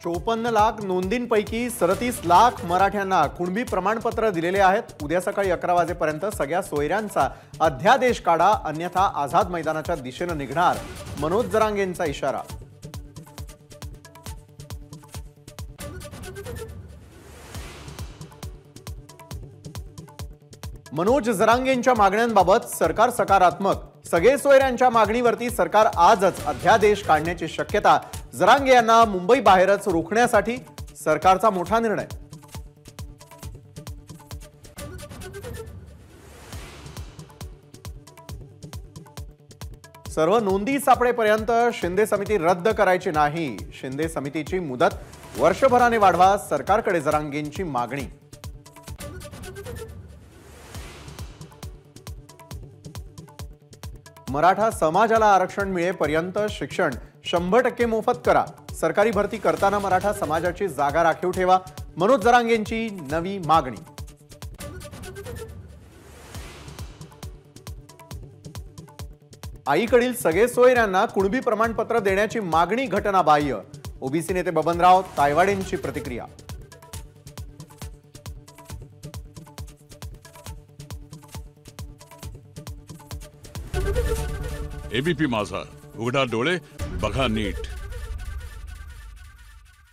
54 लाख नोंदींपैकी 37 लाख मराठ्यांना कुणबी प्रमाणपत्र दिलेले आहेत। उद्या सकाळी 11 वाजेपर्यंत सगळ्या सोयऱ्यांचा अध्यादेश काढा, अन्यथा आझाद मैदानाच्या दिशेने निघणार, मनोज जरांगेंचा इशारा। मनोज जरांगेंच्या मागण्यांबाबत सरकार सकारात्मक। सगळे सोयऱ्यांच्या मागणीवरती सरकार आजच अध्यादेश काढण्याची शक्यता। जरांगे यांना मुंबई बाहेरच रोखण्यासाठी सरकारचा मोठा निर्णय। सर्व नोंदी सापडेपर्यंत शिंदे समिती रद्द करायची नाही। शिंदे समितीची मुदत वर्षभराने वाढवा, सरकारकडे जरांगेंची मागणी। मराठा समाजाला आरक्षण मिळेपर्यंत शिक्षण 100% मोफत करा। सरकारी भरती करताना मराठा समाजाची जागा राखीव ठेवा, मनोज जरांगेंची नवी मागणी। आईकडील सगळे सोयऱ्यांना कुणबी प्रमाणपत्र देण्याची मागणी घटनाबाह्य। ओबीसी नेते बबनराव तायवाडेंची प्रतिक्रिया। एबीपी माझा, उघडा डोळे बघा नीट।